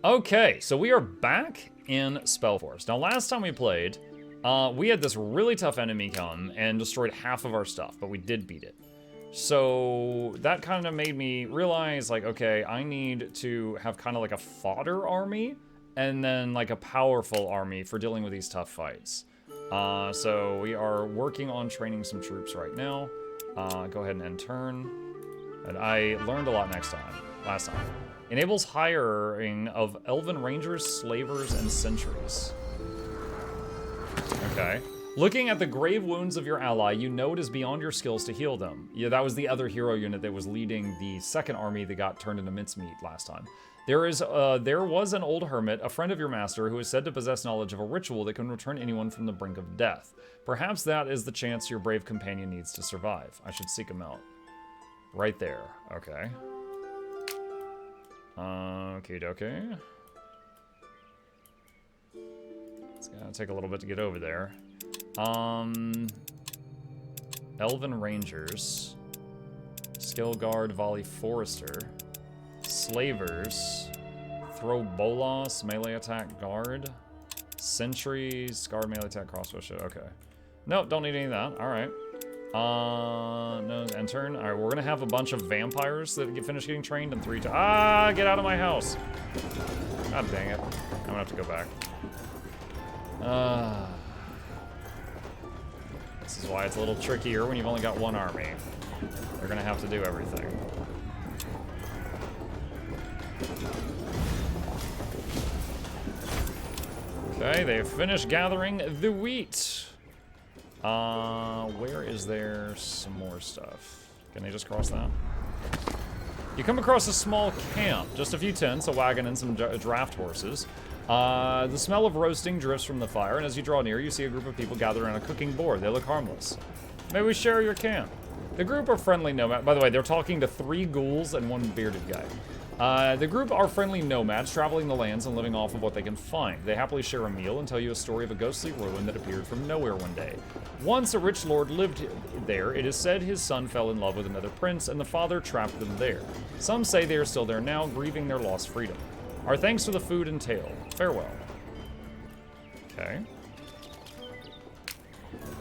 Okay, so we are back in SpellForce. Now, last time we played, we had this really tough enemy come and destroyed half of our stuff, but we did beat it. So that kind of made me realize, like, okay, I need to have kind of like a fodder army and then like a powerful army for dealing with these tough fights. So we are working on training some troops right now. Go ahead and end turn. And I learned a lot last time. Enables hiring of elven rangers, slavers, and sentries. Okay. Looking at the grave wounds of your ally, you know it is beyond your skills to heal them. Yeah, that was the other hero unit that was leading the second army that got turned into mincemeat last time. There was an old hermit, a friend of your master, who is said to possess knowledge of a ritual that can return anyone from the brink of death. Perhaps that is the chance your brave companion needs to survive. I should seek him out. Right there. Okay. Okie dokie. It's gonna take a little bit to get over there. Elven Rangers. Skill Guard, Volley Forester. Slavers. Throw Bolas, Melee Attack Guard. Sentries, Guard, Melee Attack, Crossbow Shit. Okay. Nope, don't need any of that. Alright. No, end turn. Alright, we're gonna have a bunch of vampires that finish getting trained in 3 to. Ah, get out of my house! God dang it. I'm gonna have to go back. This is why it's a little trickier when you've only got one army. They're gonna have to do everything. Okay, they've finished gathering the wheat. Where is there some more stuff? Can they just cross that? You come across a small camp, just a few tents, a wagon, and some draft horses. The smell of roasting drifts from the fire, and as you draw near, you see a group of people gathered around a cooking board. They look harmless. May we share your camp? The group are friendly nomads. By the way, they're talking to 3 ghouls and 1 bearded guy. The group are friendly nomads, traveling the lands and living off of what they can find. They happily share a meal and tell you a story of a ghostly ruin that appeared from nowhere one day. Once a rich lord lived there. It is said his son fell in love with another prince, and the father trapped them there. Some say they are still there now, grieving their lost freedom. Our thanks for the food and tale. Farewell. Okay.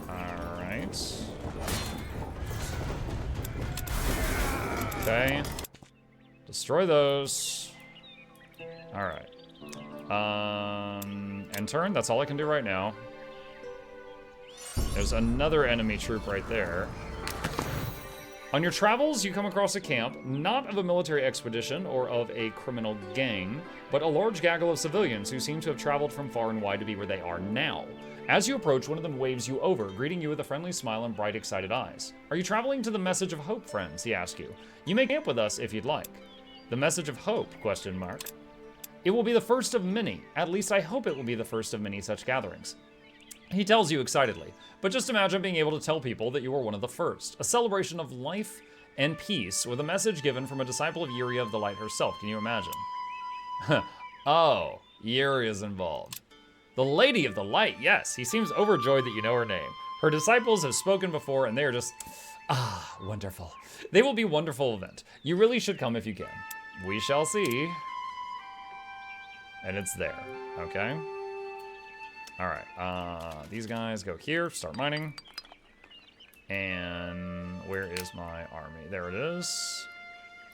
Alright. Okay. Destroy those. Alright. End turn. That's all I can do right now. There's another enemy troop right there. On your travels, you come across a camp, not of a military expedition or of a criminal gang, but a large gaggle of civilians who seem to have traveled from far and wide to be where they are now. As you approach, one of them waves you over, greeting you with a friendly smile and bright, excited eyes. Are you traveling to the Message of Hope, friends? He asks you. You may camp with us if you'd like. The Message of Hope, question mark. It will be the first of many. At least I hope it will be the first of many such gatherings. He tells you excitedly, but just imagine being able to tell people that you were one of the first. A celebration of life and peace with a message given from a disciple of Yuri of the Light herself. Can you imagine? Oh, Yuri is involved. The Lady of the Light, yes. He seems overjoyed that you know her name. Her disciples have spoken before and they are just, wonderful. They will be a wonderful event. You really should come if you can. We shall see. And it's there, okay? All right, these guys go here, start mining. And where is my army? There it is.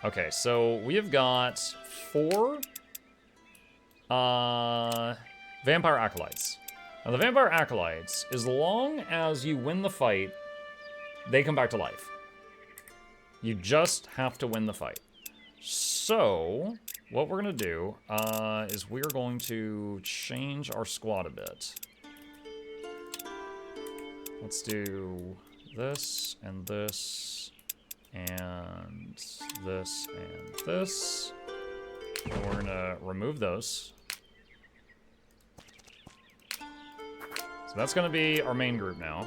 Okay, so we have got 4 Vampire Acolytes. Now the Vampire Acolytes, as long as you win the fight, they come back to life. You just have to win the fight. So, what we're going to do is we're going to change our squad a bit. Let's do this, and this, and this, and this. And we're going to remove those. So that's going to be our main group now.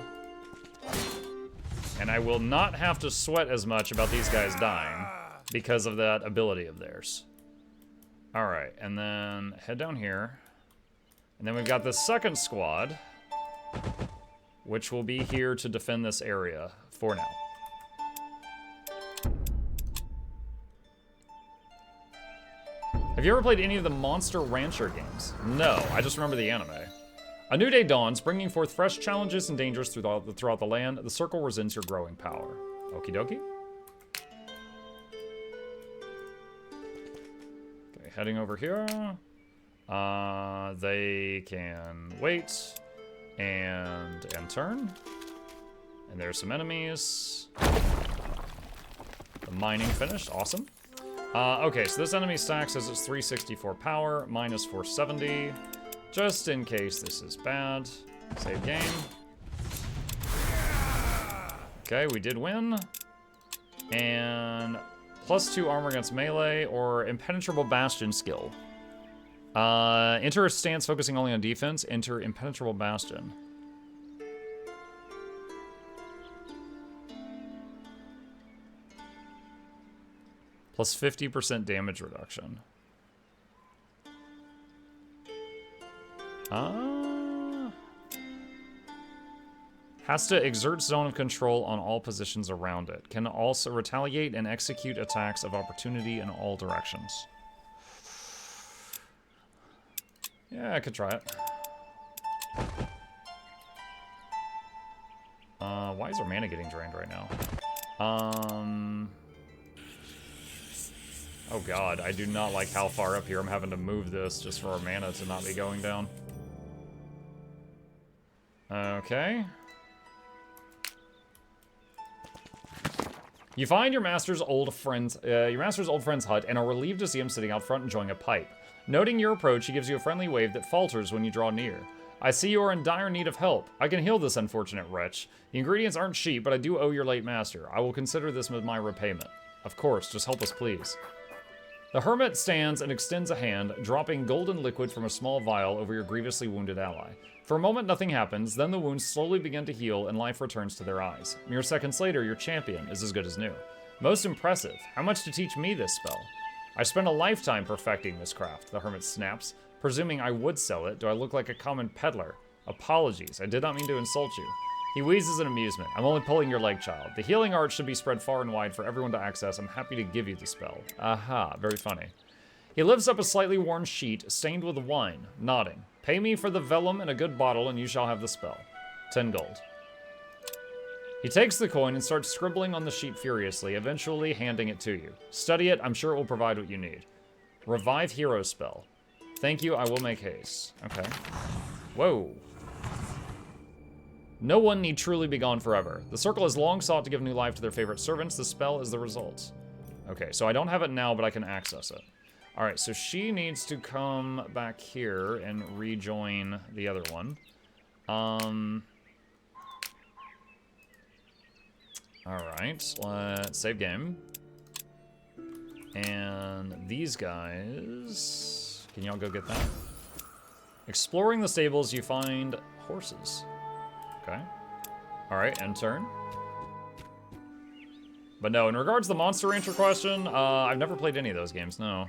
And I will not have to sweat as much about these guys dying because of that ability of theirs. Alright, and then head down here. And then we've got the second squad, which will be here to defend this area for now. Have you ever played any of the Monster Rancher games? No, I just remember the anime. A new day dawns, bringing forth fresh challenges and dangers throughout the land. The circle resents your growing power. Okie dokie. Okay, heading over here. They can wait and turn. And there's some enemies. The mining finished, awesome. Okay, so this enemy stack says it's 364 power, minus 470. Just in case this is bad. Save game. Okay, we did win. And +2 armor against melee or impenetrable bastion skill. Enter a stance focusing only on defense. Enter impenetrable bastion. Plus 50% damage reduction. Has to exert zone of control on all positions around it. Can also retaliate and execute attacks of opportunity in all directions. Yeah, I could try it. Why is our mana getting drained right now? Oh god, I do not like how far up here I'm having to move this just for our mana to not be going down. Okay. You find your master's old friend's hut and are relieved to see him sitting out front enjoying a pipe. Noting your approach, he gives you a friendly wave that falters when you draw near. I see you are in dire need of help. I can heal this unfortunate wretch. The ingredients aren't cheap, but I do owe your late master. I will consider this as my repayment. Of course, just help us please. The hermit stands and extends a hand, dropping golden liquid from a small vial over your grievously wounded ally. For a moment, nothing happens, then the wounds slowly begin to heal and life returns to their eyes. Mere seconds later, your champion is as good as new. Most impressive. How much to teach me this spell? I spent a lifetime perfecting this craft, the hermit snaps. Presuming I would sell it, do I look like a common peddler? Apologies, I did not mean to insult you. He wheezes in amusement. I'm only pulling your leg, child. The healing art should be spread far and wide for everyone to access. I'm happy to give you the spell. Aha, very funny. He lifts up a slightly worn sheet, stained with wine, nodding. Pay me for the vellum and a good bottle, and you shall have the spell. 10 gold. He takes the coin and starts scribbling on the sheet furiously, eventually handing it to you. Study it, I'm sure it will provide what you need. Revive hero spell. Thank you, I will make haste. Okay. Whoa. No one need truly be gone forever. The circle has long sought to give new life to their favorite servants. The spell is the result. Okay, so I don't have it now, but I can access it. All right, so she needs to come back here and rejoin the other one. All right, let's save game. And these guys, can y'all go get that? Exploring the stables, you find horses. Okay. All right, end turn. But no, in regards to the Monster Rancher question, I've never played any of those games, no.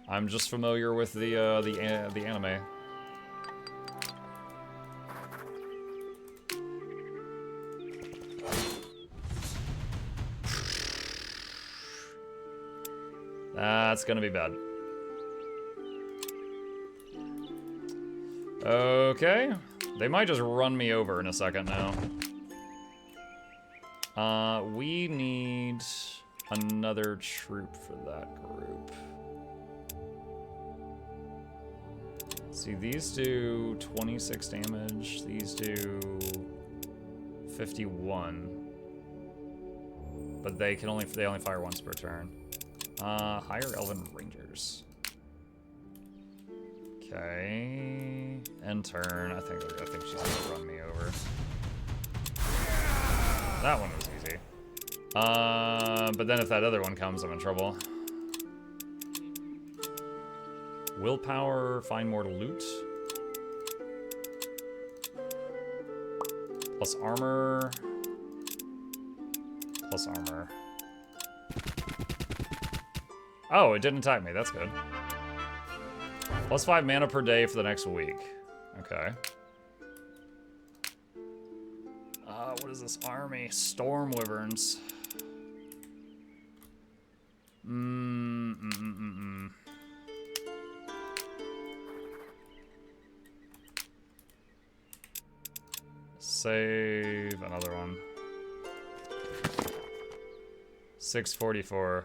I'm just familiar with the anime. That's gonna be bad. Okay. They might just run me over in a second now. We need another troop for that group. See, these do 26 damage. These do 51. But they only fire once per turn. Higher Elven Rangers. Okay. End turn. I think she's gonna run me over. That one was easy. But then if that other one comes, I'm in trouble. Willpower, find more loot. Plus armor. Plus armor. Oh, it didn't attack me. That's good. Plus 5 mana per day for the next week. Okay. What is this army? Storm Wyverns. save another one. 644.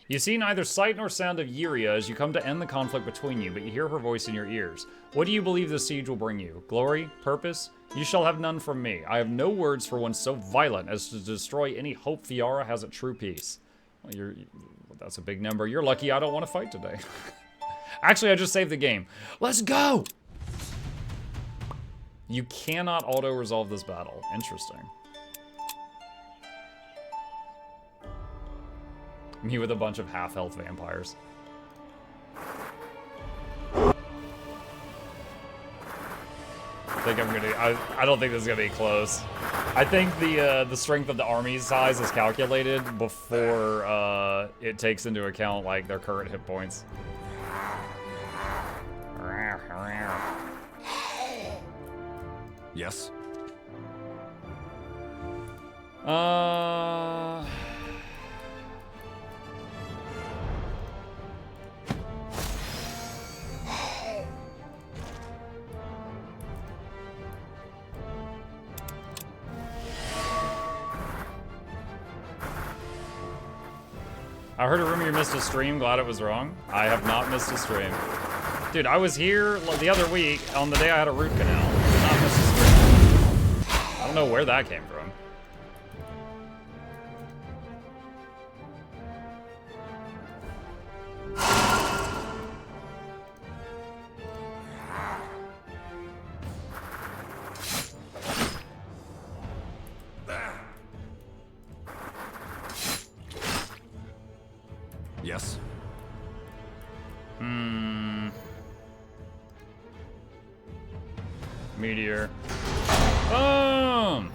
You see neither sight nor sound of Yuria as you come to end the conflict between you, but you hear her voice in your ears. What do you believe the siege will bring you? Glory? Purpose? You shall have none from me. I have no words for one so violent as to destroy any hope Fiara has at true peace. Well, that's a big number. You're lucky I don't want to fight today. Actually, I just saved the game. Let's go! You cannot auto-resolve this battle. Interesting. Me with a bunch of half-health vampires. I don't think this is gonna be close. I think the strength of the army size is calculated before it takes into account like their current hit points. Yes. I heard a rumor you missed a stream. Glad it was wrong. I have not missed a stream. Dude, I was here the other week on the day I had a root canal. Did not miss a stream. I don't know where that came from. Yes. Meteor. Boom!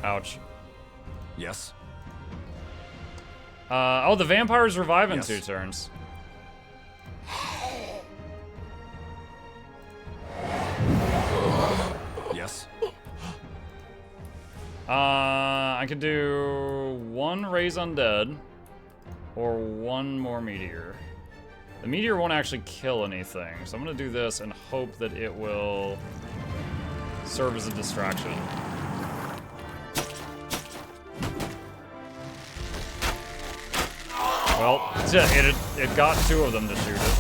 Ouch. Yes. Oh, the vampires revive in Yes. 2 turns. Yes. I could do 1 Raise Undead or 1 more Meteor. The Meteor won't actually kill anything, so I'm gonna do this and hope that it will serve as a distraction. Well, it got 2 of them to shoot it.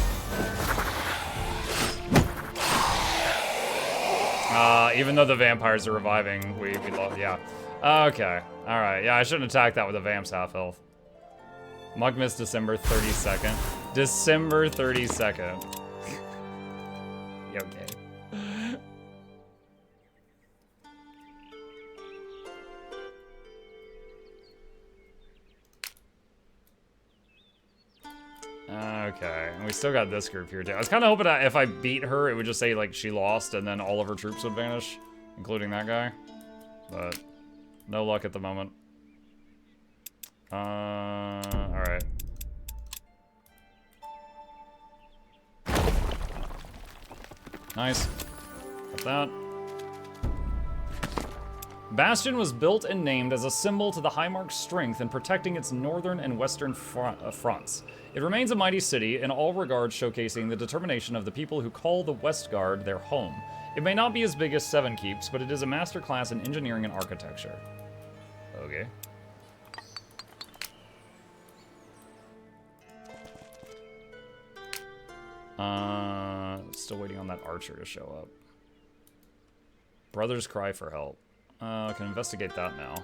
Even though the vampires are reviving, we lost, yeah. Okay, alright, yeah, I shouldn't attack that with a vamp's half health. Mug missed December 32nd. December 32nd. You okay? Okay, and we still got this group here too. I was kind of hoping that if I beat her, it would just say like she lost and then all of her troops would vanish, including that guy. But no luck at the moment. Alright. Nice. Got that. Bastion was built and named as a symbol to the Highmark's strength in protecting its northern and western fronts. It remains a mighty city, in all regards showcasing the determination of the people who call the Westguard their home. It may not be as big as Seven Keeps, but it is a masterclass in engineering and architecture. Okay. Still waiting on that archer to show up. Brothers cry for help. I can investigate that now.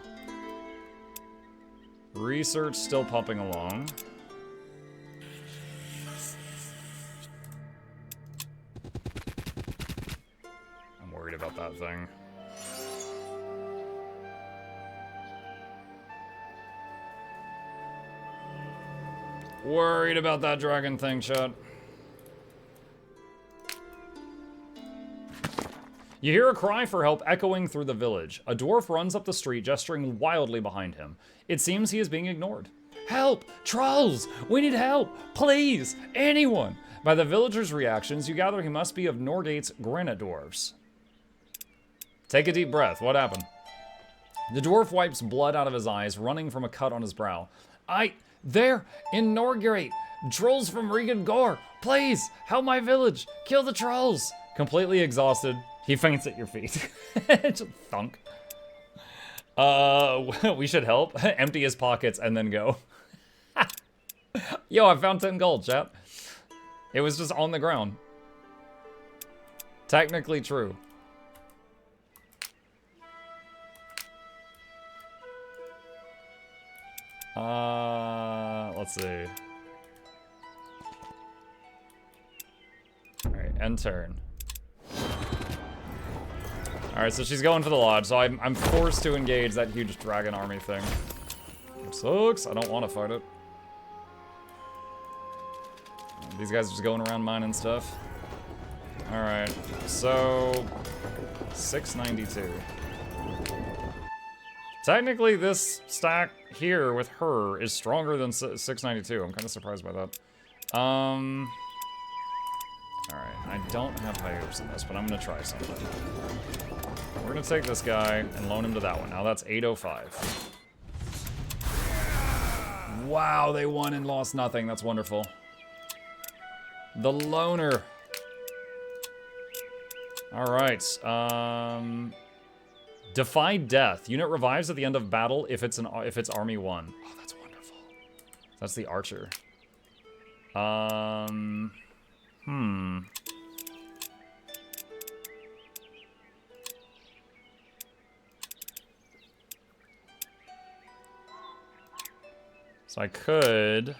Research still pumping along. I'm worried about that thing. Worried about that dragon thing, chat. You hear a cry for help echoing through the village. A dwarf runs up the street, gesturing wildly behind him. It seems he is being ignored. Help! Trolls! We need help! Please! Anyone! By the villagers' reactions, you gather he must be of Norgate's granite dwarves. Take a deep breath. What happened? The dwarf wipes blood out of his eyes, running from a cut on his brow. There, in Norgate, trolls from Regan Gore. Please, help my village. Kill the trolls. Completely exhausted, he faints at your feet. Just thunk. We should help. Empty his pockets and then go. Yo, I found 10 gold, chat. It was just on the ground. Technically true. Let's see. Alright, end turn. Alright, so she's going for the lodge, so I'm forced to engage that huge dragon army thing. It sucks. I don't want to fight it. These guys are just going around mining stuff. Alright, so 692. Technically, this stack here with her is stronger than 692. I'm kind of surprised by that. Alright, I don't have high hopes in this, but I'm going to try something. We're going to take this guy and loan him to that one. Now that's 805. Wow, they won and lost nothing. That's wonderful. The loner. Alright, Defy death. Unit revives at the end of battle if it's army 1. Oh, that's wonderful. That's the archer. So I could...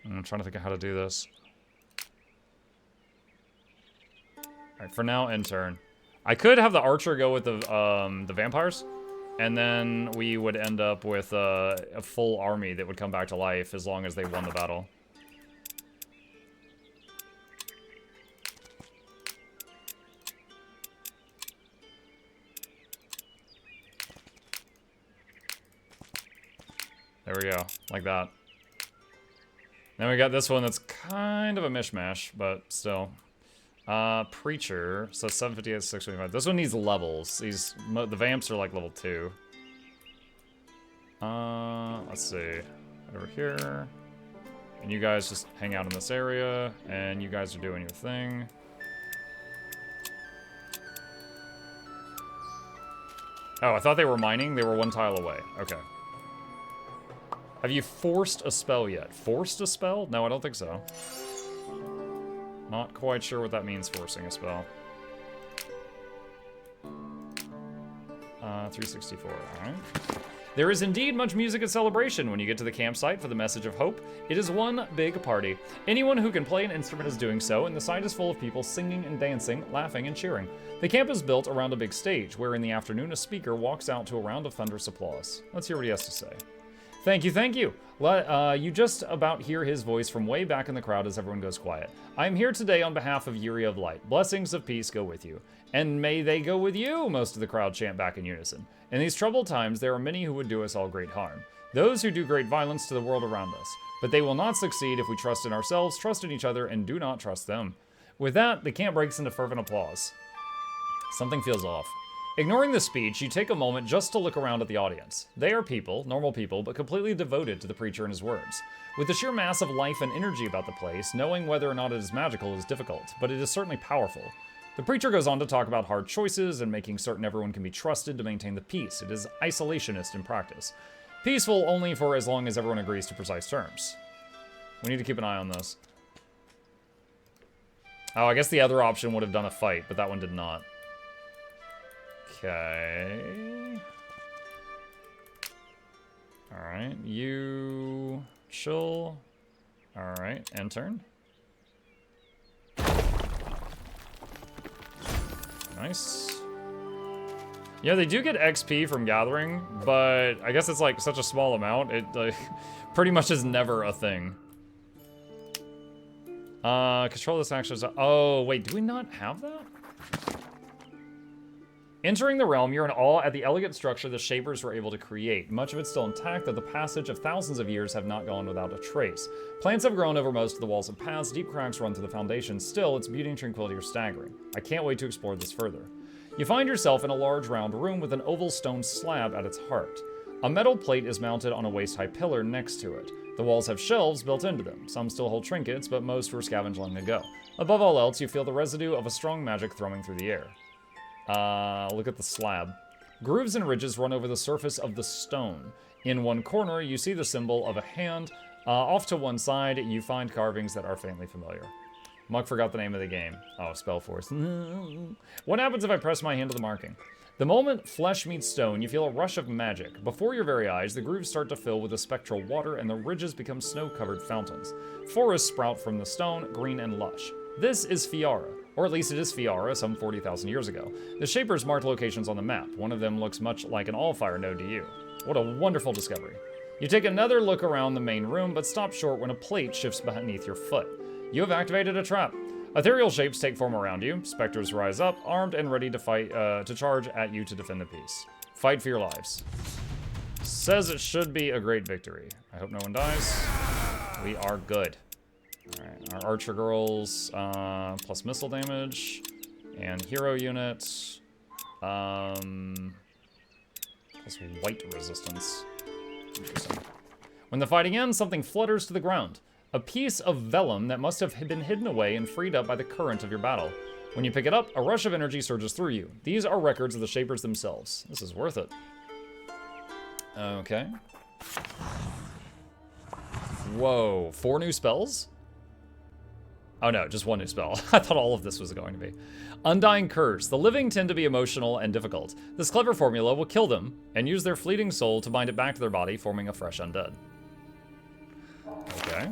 I'm trying to think of how to do this. Alright, for now, end turn. I could have the archer go with the vampires, and then we would end up with a full army that would come back to life as long as they won the battle. There we go, like that. Then we got this one that's kind of a mishmash, but still. Preacher, so 758, 625. This one needs levels. The vamps are like level 2. Let's see. Over here. And you guys just hang out in this area, and you guys are doing your thing. Oh, I thought they were mining. They were 1 tile away. Okay. Have you forced a spell yet? Forced a spell? No, I don't think so. Not quite sure what that means, forcing a spell. 364, alright. There is indeed much music and celebration when you get to the campsite for the message of hope. It is one big party. Anyone who can play an instrument is doing so, and the site is full of people singing and dancing, laughing and cheering. The camp is built around a big stage, where in the afternoon a speaker walks out to a round of thunderous applause. Let's hear what he has to say. Thank you, thank you. You just about hear his voice from way back in the crowd as everyone goes quiet. I am here today on behalf of Yuri of Light. Blessings of peace go with you. And may they go with you, most of the crowd chant back in unison. In these troubled times, there are many who would do us all great harm. Those who do great violence to the world around us. But they will not succeed if we trust in ourselves, trust in each other, and do not trust them. With that, the camp breaks into fervent applause. Something feels off. Ignoring the speech, you take a moment just to look around at the audience. They are people, normal people, but completely devoted to the preacher and his words. With the sheer mass of life and energy about the place, knowing whether or not it is magical is difficult, but it is certainly powerful. The preacher goes on to talk about hard choices and making certain everyone can be trusted to maintain the peace. It is isolationist in practice. Peaceful only for as long as everyone agrees to precise terms. We need to keep an eye on this. Oh, I guess the other option would have done a fight, but that one did not. Okay. Alright, you chill. Alright, end turn. Nice. Yeah, they do get XP from gathering, but I guess it's like such a small amount. It like pretty much is never a thing. Control this action. Oh, wait, do we not have that? Entering the realm, you're in awe at the elegant structure the Shapers were able to create. Much of it's still intact, though the passage of thousands of years have not gone without a trace. Plants have grown over most of the walls and paths, deep cracks run through the foundation. Still, its beauty and tranquility are staggering. I can't wait to explore this further. You find yourself in a large round room with an oval stone slab at its heart. A metal plate is mounted on a waist-high pillar next to it. The walls have shelves built into them. Some still hold trinkets, but most were scavenged long ago. Above all else, you feel the residue of a strong magic thrumming through the air. Look at the slab. Grooves and ridges run over the surface of the stone. In one corner, you see the symbol of a hand. Off to one side, you find carvings that are faintly familiar. Muck forgot the name of the game. Oh, SpellForce. What happens if I press my hand to the marking? The moment flesh meets stone, you feel a rush of magic. Before your very eyes, the grooves start to fill with a spectral water, and the ridges become snow-covered fountains. Forests sprout from the stone, green and lush. This is Fiara. Or at least it is Fiara, some 40,000 years ago. The Shapers marked locations on the map. One of them looks much like an Allfire node to you. What a wonderful discovery. You take another look around the main room, but stop short when a plate shifts beneath your foot. You have activated a trap. Ethereal shapes take form around you. Specters rise up, armed and ready to fight, to charge at you to defend the peace. Fight for your lives. Says it should be a great victory. I hope no one dies. We are good. Alright, our archer girls, plus missile damage, and hero unit, plus white resistance. Interesting. When the fighting ends, something flutters to the ground. A piece of vellum that must have been hidden away and freed up by the current of your battle. When you pick it up, a rush of energy surges through you. These are records of the Shapers themselves. This is worth it. Okay. Whoa, 4 new spells? Oh no, just 1 new spell. I thought all of this was going to be. Undying Curse. The living tend to be emotional and difficult. This clever formula will kill them and use their fleeting soul to bind it back to their body, forming a fresh undead. Okay.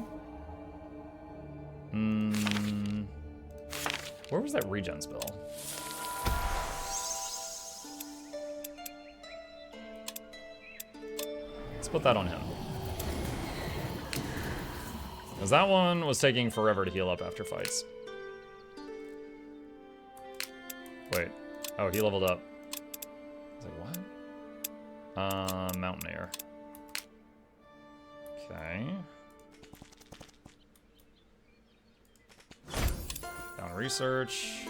Where was that regen spell? Let's put that on him. Because that one was taking forever to heal up after fights. Wait. Oh, he leveled up. I was like, what? Mountaineer. Okay. Down research.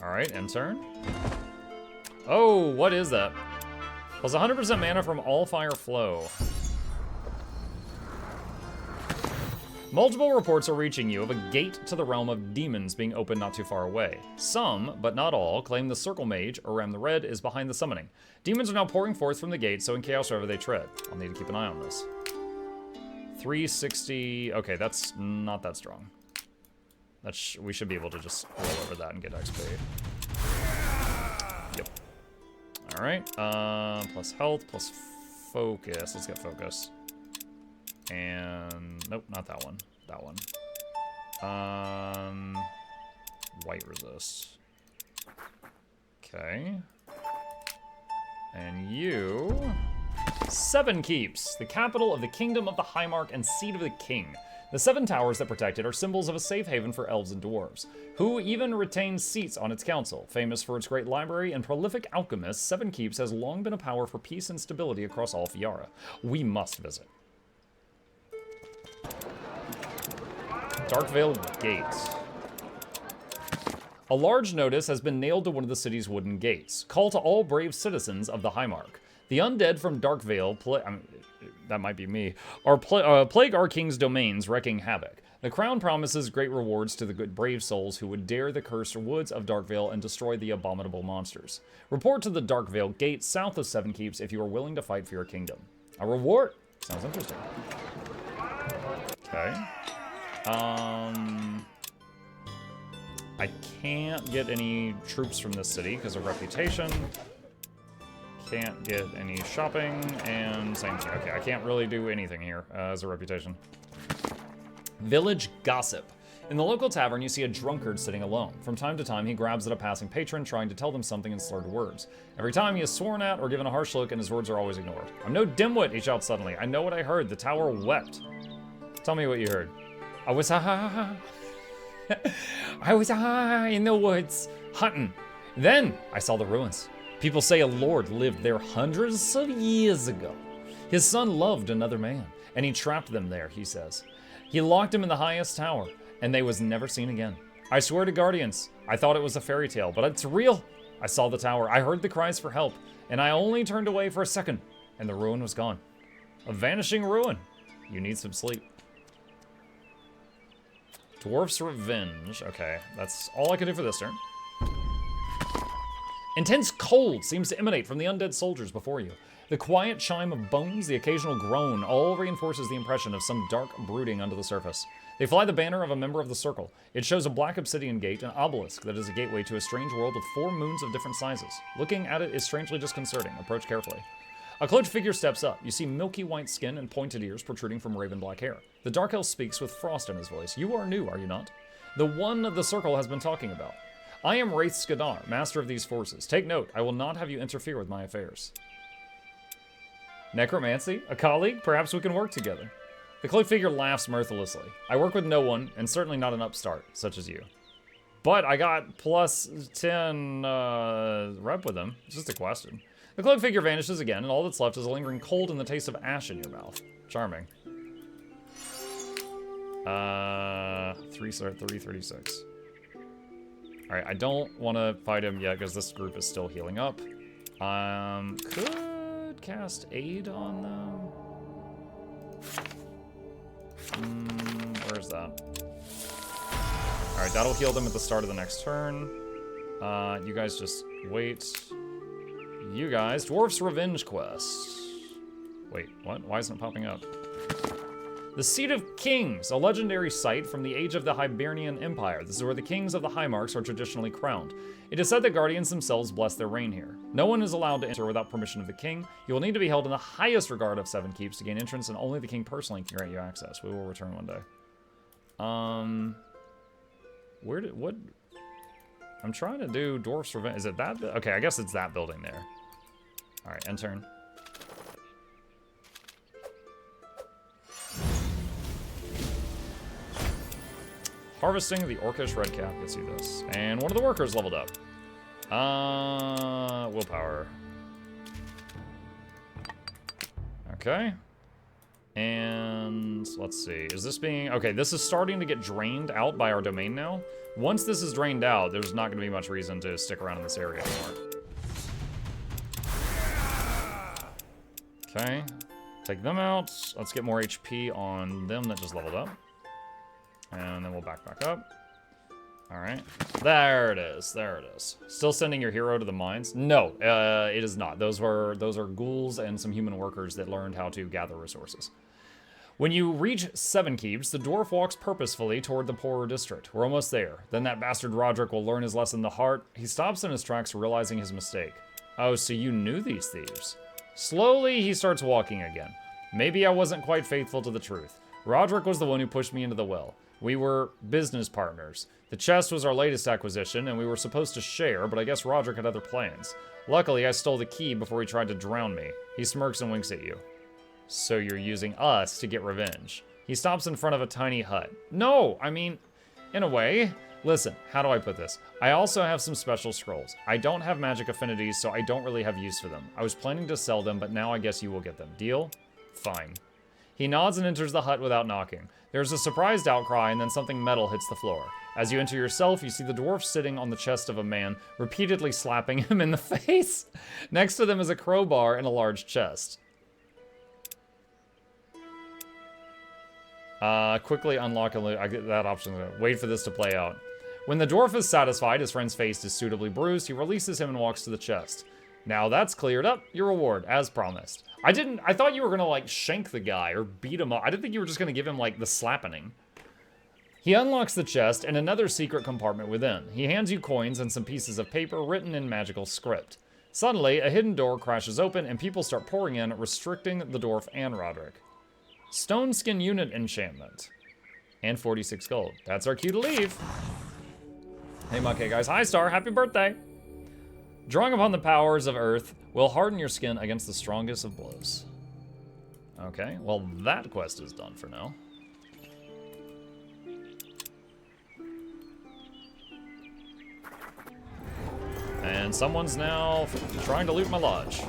Alright, end turn. Oh, what is that? Plus 100% mana from All Fire Flow. Multiple reports are reaching you of a gate to the realm of demons being opened not too far away. Some, but not all, claim the Circle Mage, Aram the Red, is behind the summoning. Demons are now pouring forth from the gate, so in chaos wherever they tread. I'll need to keep an eye on this. 360... Okay, that's not that strong. We should be able to just roll over that and get XP. Yep. Alright, plus health, plus focus. Let's get focus. And nope, not that one. That one. White resist. Okay. And you... 7 keeps, the capital of the kingdom of the Highmark and seat of the king. The 7 towers that protect it are symbols of a safe haven for elves and dwarves, who even retain seats on its council. Famous for its great library and prolific alchemists, 7 Keeps has long been a power for peace and stability across all Fiara. We must visit. Darkvale Gate. A large notice has been nailed to one of the city's wooden gates. Call to all brave citizens of the Highmark. The undead from Darkvale, that might be me, are plague our king's domains, wreaking havoc. The crown promises great rewards to the good brave souls who would dare the cursed woods of Darkvale and destroy the abominable monsters. Report to the Darkvale Gate south of 7 Keeps if you are willing to fight for your kingdom. A reward? Sounds interesting. Okay. I can't get any troops from this city because of reputation. Can't get any shopping, and same thing. Okay, I can't really do anything here as a reputation. Village Gossip. In the local tavern, you see a drunkard sitting alone. From time to time, he grabs at a passing patron, trying to tell them something in slurred words. Every time, he is sworn at or given a harsh look, and his words are always ignored. I'm no dimwit, he shouts suddenly. I know what I heard. The tower wept. Tell me what you heard. I was in the woods, hunting. Then I saw the ruins. People say a lord lived there hundreds of years ago. His son loved another man, and he trapped them there, he says. He locked him in the highest tower, and they was never seen again. I swear to Guardians, I thought it was a fairy tale, but it's real. I saw the tower, I heard the cries for help, and I only turned away for a second, and the ruin was gone. A vanishing ruin. You need some sleep. Dwarf's Revenge. Okay, that's all I can do for this turn. Intense cold seems to emanate from the undead soldiers before you. The quiet chime of bones, the occasional groan, all reinforces the impression of some dark brooding under the surface. They fly the banner of a member of the Circle. It shows a black obsidian gate, an obelisk that is a gateway to a strange world with 4 moons of different sizes. Looking at it is strangely disconcerting. Approach carefully. A cloaked figure steps up. You see milky white skin and pointed ears protruding from raven black hair. The dark elf speaks with frost in his voice. You are new, are you not? The one the Circle has been talking about. I am Wraith Skadar, master of these forces. Take note, I will not have you interfere with my affairs. Necromancy? A colleague? Perhaps we can work together. The cloaked figure laughs mirthlessly. I work with no one, and certainly not an upstart, such as you. But I got plus 10 rep with him. It's just a question. The cloaked figure vanishes again, and all that's left is a lingering cold and the taste of ash in your mouth. Charming. 336. Alright, I don't want to fight him yet because this group is still healing up. Could cast aid on them. Where's that? Alright, that'll heal them at the start of the next turn. You guys just wait. You guys, Dwarf's Revenge Quest. Wait, what? Why isn't it popping up? The Seat of Kings, a legendary site from the age of the Hibernian Empire. This is where the kings of the Highmarks are traditionally crowned. It is said that guardians themselves bless their reign here. No one is allowed to enter without permission of the king. You will need to be held in the highest regard of 7 keeps to gain entrance, and only the king personally can grant you access. We will return one day. What? I'm trying to do Dwarf's Revenge. Is it that? Okay, I guess it's that building there. All right, end turn. Harvesting the Orcish Redcap gets you this. And one of the workers leveled up. Willpower. Okay. And let's see. Is this being... Okay, this is starting to get drained out by our domain now. Once this is drained out, there's not going to be much reason to stick around in this area anymore. Okay. Take them out. Let's get more HP on them that just leveled up. And then we'll back up. All right. There it is. There it is. Still sending your hero to the mines? No, it is not. Those are ghouls and some human workers that learned how to gather resources. When you reach 7 keeps, the dwarf walks purposefully toward the poorer district. We're almost there. Then that bastard Roderick will learn his lesson the hard. He stops in his tracks, realizing his mistake. Oh, so you knew these thieves. Slowly, he starts walking again. Maybe I wasn't quite faithful to the truth. Roderick was the one who pushed me into the well. We were business partners. The chest was our latest acquisition, and we were supposed to share, but I guess Roderick had other plans. Luckily, I stole the key before he tried to drown me. He smirks and winks at you. So you're using us to get revenge. He stops in front of a tiny hut. No, I mean, in a way. Listen, how do I put this? I also have some special scrolls. I don't have magic affinities, so I don't really have use for them. I was planning to sell them, but now I guess you will get them. Deal? Fine. He nods and enters the hut without knocking. There's a surprised outcry, and then something metal hits the floor. As you enter yourself, you see the dwarf sitting on the chest of a man, repeatedly slapping him in the face. Next to them is a crowbar and a large chest. Quickly unlock and I get that option. Wait for this to play out. When the dwarf is satisfied, his friend's face is suitably bruised, he releases him and walks to the chest. Now that's cleared up, your reward, as promised. I thought you were gonna, like, shank the guy or beat him up. I didn't think you were just gonna give him, like, the slappening. He unlocks the chest and another secret compartment within. He hands you coins and some pieces of paper written in magical script. Suddenly, a hidden door crashes open and people start pouring in, restricting the dwarf and Roderick. Stone Skin Unit enchantment. And 46 gold. That's our cue to leave. Hey, Mukluk guys. Hi, Star. Happy birthday. Drawing upon the powers of Earth will harden your skin against the strongest of blows. Okay, well, that quest is done for now. And someone's now trying to loot my lodge.